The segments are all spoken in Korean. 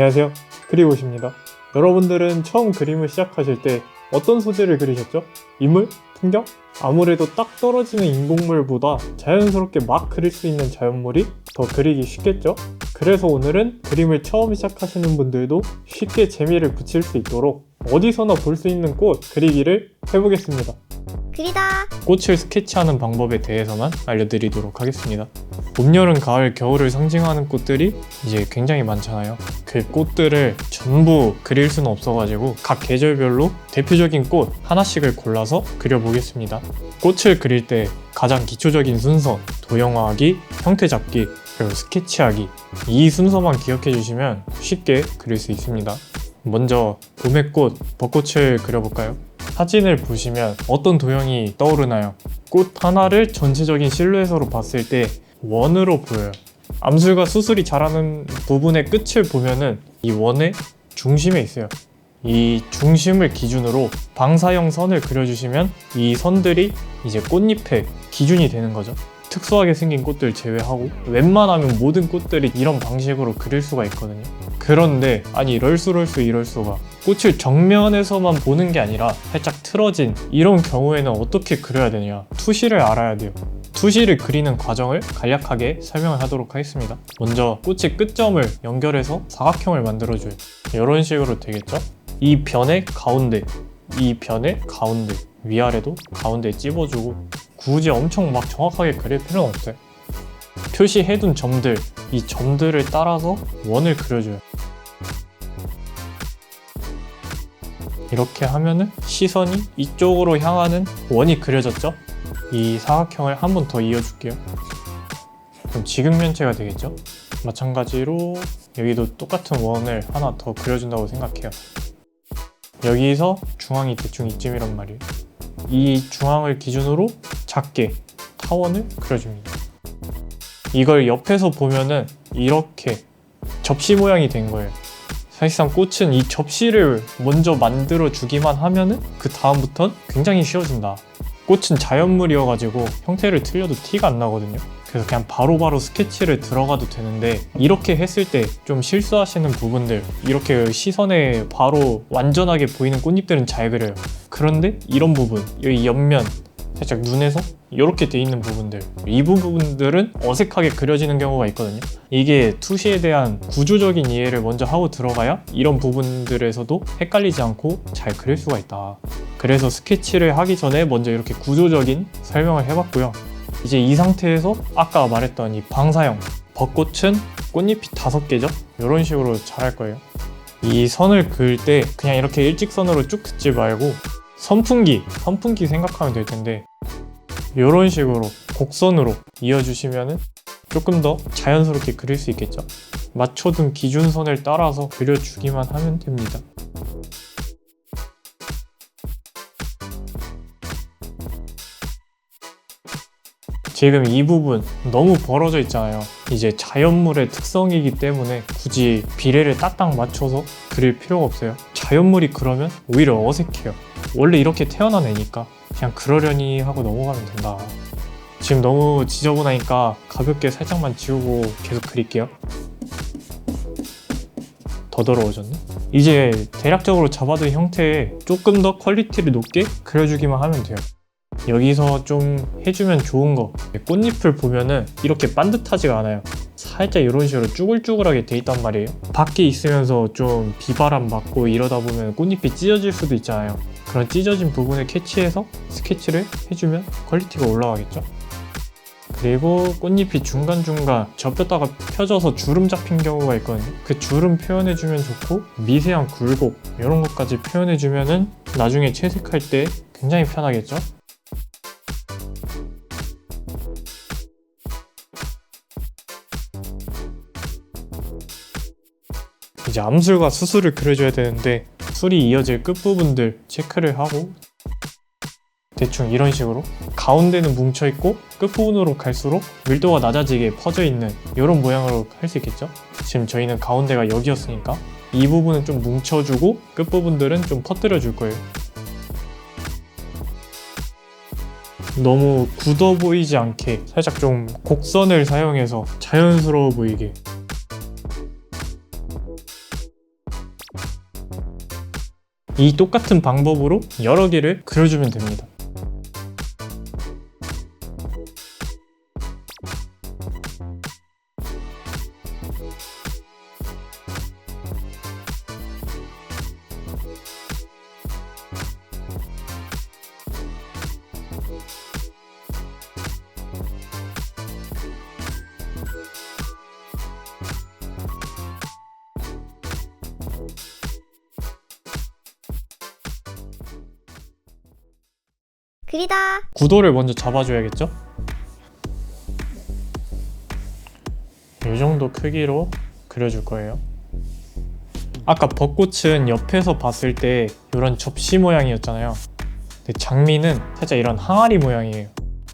안녕하세요, 그리고십니다. 여러분들은 처음 그림을 시작하실 때 어떤 소재를 그리셨죠? 인물? 풍경? 아무래도 딱 떨어지는 인공물보다 자연스럽게 막 그릴 수 있는 자연물이 더 그리기 쉽겠죠? 그래서 오늘은 그림을 처음 시작하시는 분들도 쉽게 재미를 붙일 수 있도록 어디서나 볼 수 있는 꽃 그리기를 해보겠습니다. 그리다. 꽃을 스케치하는 방법에 대해서만 알려드리도록 하겠습니다. 봄, 여름, 가을, 겨울을 상징하는 꽃들이 이제 굉장히 많잖아요. 그 꽃들을 전부 그릴 수는 없어가지고 각 계절별로 대표적인 꽃 하나씩을 골라서 그려보겠습니다. 꽃을 그릴 때 가장 기초적인 순서, 도형화하기, 형태 잡기, 그리고 스케치하기, 이 순서만 기억해 주시면 쉽게 그릴 수 있습니다. 먼저 봄의 꽃, 벚꽃을 그려볼까요? 사진을 보시면 어떤 도형이 떠오르나요? 꽃 하나를 전체적인 실루엣으로 봤을 때 원으로 보여요. 암술과 수술이 자라는 부분의 끝을 보면은 이 원의 중심에 있어요. 이 중심을 기준으로 방사형 선을 그려주시면 이 선들이 이제 꽃잎의 기준이 되는 거죠. 특수하게 생긴 꽃들 제외하고 웬만하면 모든 꽃들이 이런 방식으로 그릴 수가 있거든요. 그런데 아니 이럴수가 꽃을 정면에서만 보는 게 아니라 살짝 틀어진 이런 경우에는 어떻게 그려야 되냐, 투시를 알아야 돼요. 투시를 그리는 과정을 간략하게 설명을 하도록 하겠습니다. 먼저 꽃의 끝점을 연결해서 사각형을 만들어줘요. 이런 식으로 되겠죠? 이 변의 가운데, 이 변의 가운데, 위아래도 가운데에 찝어주고 굳이 엄청 막 정확하게 그릴 필요는 없어요. 표시해둔 점들, 이 점들을 따라서 원을 그려줘요. 이렇게 하면은 시선이 이쪽으로 향하는 원이 그려졌죠? 이 사각형을 한 번 더 이어줄게요. 그럼 지극면체가 되겠죠? 마찬가지로 여기도 똑같은 원을 하나 더 그려준다고 생각해요. 여기서 중앙이 대충 이쯤이란 말이에요. 이 중앙을 기준으로 작게 타원을 그려줍니다. 이걸 옆에서 보면은 이렇게 접시 모양이 된 거예요. 사실상 꽃은 이 접시를 먼저 만들어 주기만 하면은 그 다음부턴 굉장히 쉬워진다. 꽃은 자연물이어가지고 형태를 틀려도 티가 안 나거든요. 그래서 그냥 바로바로 스케치를 들어가도 되는데 이렇게 했을 때 좀 실수하시는 부분들, 이렇게 시선에 바로 완전하게 보이는 꽃잎들은 잘 그려요. 그런데 이런 부분, 여기 옆면 살짝 눈에서 이렇게 돼 있는 부분들, 이 부분들은 어색하게 그려지는 경우가 있거든요. 이게 투시에 대한 구조적인 이해를 먼저 하고 들어가야 이런 부분들에서도 헷갈리지 않고 잘 그릴 수가 있다. 그래서 스케치를 하기 전에 먼저 이렇게 구조적인 설명을 해봤고요. 이제 이 상태에서 아까 말했던 이 방사형, 벚꽃은 꽃잎이 5개죠? 이런 식으로 자랄 거예요. 이 선을 그을 때 그냥 이렇게 일직선으로 쭉 긋지 말고 선풍기 생각하면 될 텐데 이런 식으로 곡선으로 이어주시면 조금 더 자연스럽게 그릴 수 있겠죠? 맞춰둔 기준선을 따라서 그려주기만 하면 됩니다. 지금 이 부분 너무 벌어져 있잖아요. 이제 자연물의 특성이기 때문에 굳이 비례를 딱딱 맞춰서 그릴 필요가 없어요. 자연물이 그러면 오히려 어색해요. 원래 이렇게 태어난 애니까 그냥 그러려니 하고 넘어가면 된다. 지금 너무 지저분하니까 가볍게 살짝만 지우고 계속 그릴게요. 더 더러워졌네? 이제 대략적으로 잡아둔 형태에 조금 더 퀄리티를 높게 그려주기만 하면 돼요. 여기서 좀 해주면 좋은 거, 꽃잎을 보면은 이렇게 반듯하지가 않아요. 살짝 이런 식으로 쭈글쭈글하게 돼 있단 말이에요. 밖에 있으면서 좀 비바람 맞고 이러다 보면 꽃잎이 찢어질 수도 있잖아요. 그런 찢어진 부분을 캐치해서 스케치를 해주면 퀄리티가 올라가겠죠. 그리고 꽃잎이 중간중간 접혔다가 펴져서 주름 잡힌 경우가 있거든요. 그 주름 표현해주면 좋고 미세한 굴곡 이런 것까지 표현해주면은 나중에 채색할 때 굉장히 편하겠죠. 이제 암술과 수술을 그려줘야 되는데 술이 이어질 끝부분들 체크를 하고 대충 이런 식으로 가운데는 뭉쳐있고 끝부분으로 갈수록 밀도가 낮아지게 퍼져있는 이런 모양으로 할 수 있겠죠? 지금 저희는 가운데가 여기였으니까 이 부분은 좀 뭉쳐주고 끝부분들은 좀 퍼뜨려 줄 거예요. 너무 굳어 보이지 않게 살짝 좀 곡선을 사용해서 자연스러워 보이게. 이 똑같은 방법으로 여러 개를 그려주면 됩니다. 그리다. 구도를 먼저 잡아줘야겠죠? 이 정도 크기로 그려줄 거예요. 아까 벚꽃은 옆에서 봤을 때 이런 접시 모양이었잖아요. 근데 장미는 살짝 이런 항아리 모양이에요.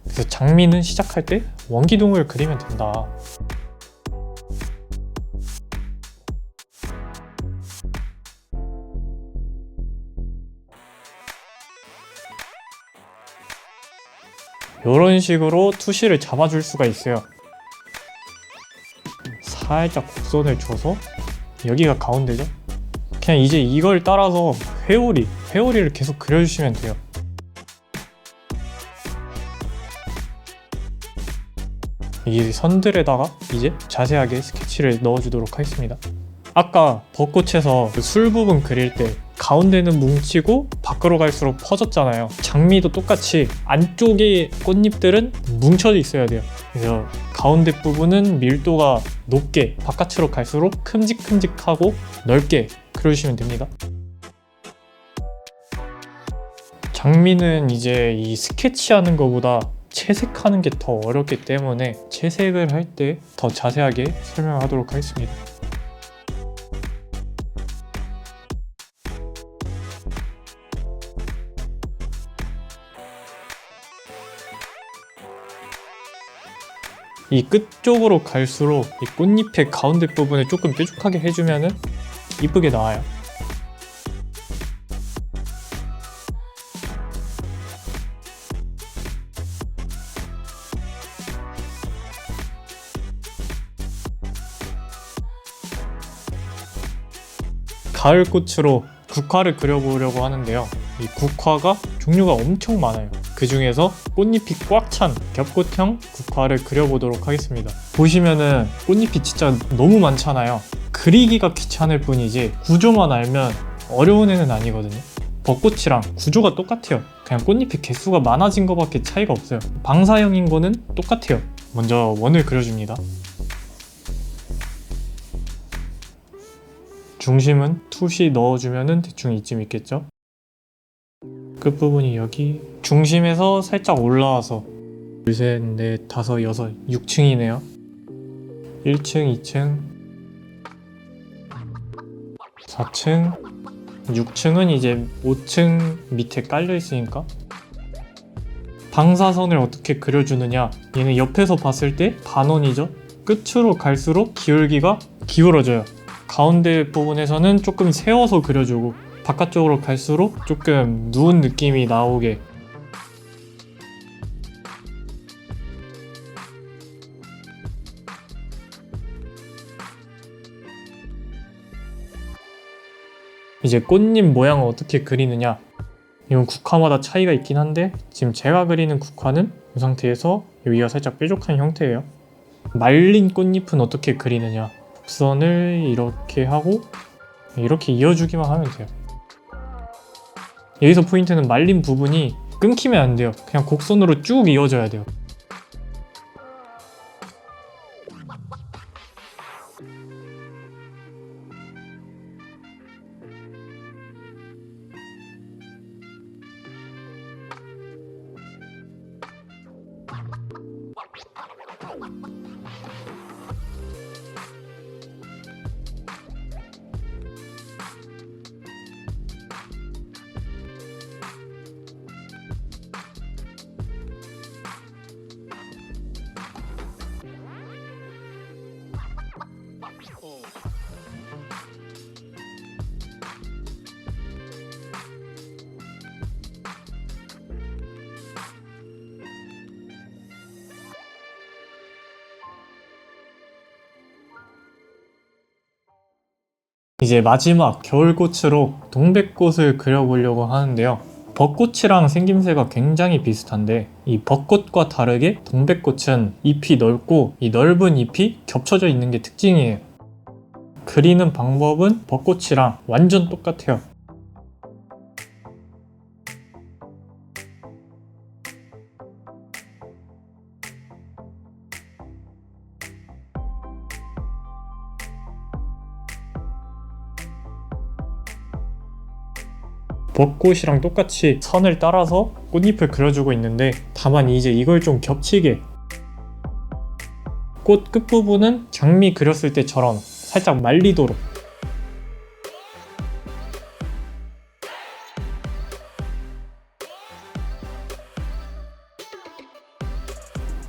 그래서 장미는 시작할 때 원기둥을 그리면 된다. 이런 식으로 투시를 잡아줄 수가 있어요. 살짝 곡선을 줘서 여기가 가운데죠? 그냥 이제 이걸 따라서 회오리를 계속 그려주시면 돼요. 이 선들에다가 이제 자세하게 스케치를 넣어주도록 하겠습니다. 아까 벚꽃에서 그 술 부분 그릴 때 가운데는 뭉치고 밖으로 갈수록 퍼졌잖아요. 장미도 똑같이 안쪽의 꽃잎들은 뭉쳐져 있어야 돼요. 그래서 가운데 부분은 밀도가 높게, 바깥으로 갈수록 큼직큼직하고 넓게 그려주시면 됩니다. 장미는 이제 이 스케치하는 것보다 채색하는 게 더 어렵기 때문에 채색을 할 때 더 자세하게 설명하도록 하겠습니다. 이 끝쪽으로 갈수록 이 꽃잎의 가운데 부분을 조금 뾰족하게 해주면 이쁘게 나와요. 가을꽃으로 국화를 그려보려고 하는데요. 이 국화가 종류가 엄청 많아요. 그 중에서 꽃잎이 꽉 찬 겹꽃형 국화를 그려보도록 하겠습니다. 보시면은 꽃잎이 진짜 너무 많잖아요. 그리기가 귀찮을 뿐이지 구조만 알면 어려운 애는 아니거든요. 벚꽃이랑 구조가 똑같아요. 그냥 꽃잎의 개수가 많아진 것밖에 차이가 없어요. 방사형인 거는 똑같아요. 먼저 원을 그려줍니다. 중심은 투시 넣어주면 대충 이쯤 있겠죠? 끝부분이 여기 중심에서 살짝 올라와서 둘, 셋, 넷, 다섯, 여섯, 6층이네요. 1층, 2층, 4층, 6층은 이제 5층 밑에 깔려 있으니까 방사선을 어떻게 그려주느냐, 얘는 옆에서 봤을 때 반원이죠. 끝으로 갈수록 기울기가 기울어져요. 가운데 부분에서는 조금 세워서 그려주고 바깥쪽으로 갈수록 조금 누운 느낌이 나오게. 이제 꽃잎 모양을 어떻게 그리느냐, 이건 국화마다 차이가 있긴 한데 지금 제가 그리는 국화는 이 상태에서 여기가 살짝 뾰족한 형태예요. 말린 꽃잎은 어떻게 그리느냐, 곡선을 이렇게 하고 이렇게 이어주기만 하면 돼요. 여기서 포인트는 말린 부분이 끊기면 안 돼요. 그냥 곡선으로 쭉 이어져야 돼요. 이제 마지막 겨울꽃으로 동백꽃을 그려보려고 하는데요. 벚꽃이랑 생김새가 굉장히 비슷한데 이 벚꽃과 다르게 동백꽃은 잎이 넓고 이 넓은 잎이 겹쳐져 있는 게 특징이에요. 그리는 방법은 벚꽃이랑 완전 똑같아요. 벚꽃이랑 똑같이 선을 따라서 꽃잎을 그려주고 있는데 다만 이제 이걸 좀 겹치게 꽃 끝부분은 장미 그렸을 때처럼 살짝 말리도록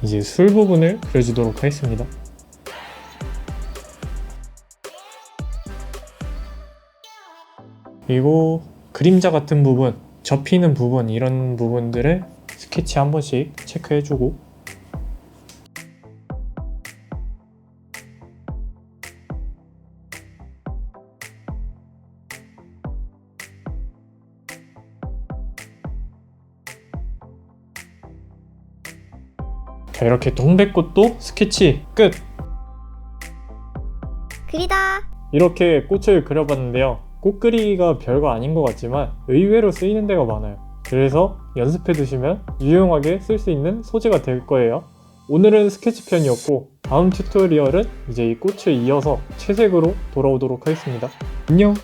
이제 술 부분을 그려주도록 하겠습니다. 그리고 그림자 같은 부분, 접히는 부분 이런 부분들을 스케치 한 번씩 체크해주고 자, 이렇게 동백꽃도 스케치 끝! 그리다. 이렇게 꽃을 그려봤는데요. 꽃 그리기가 별거 아닌 것 같지만 의외로 쓰이는 데가 많아요. 그래서 연습해 두시면 유용하게 쓸 수 있는 소재가 될 거예요. 오늘은 스케치 편이었고 다음 튜토리얼은 이제 이 꽃을 이어서 채색으로 돌아오도록 하겠습니다. 안녕!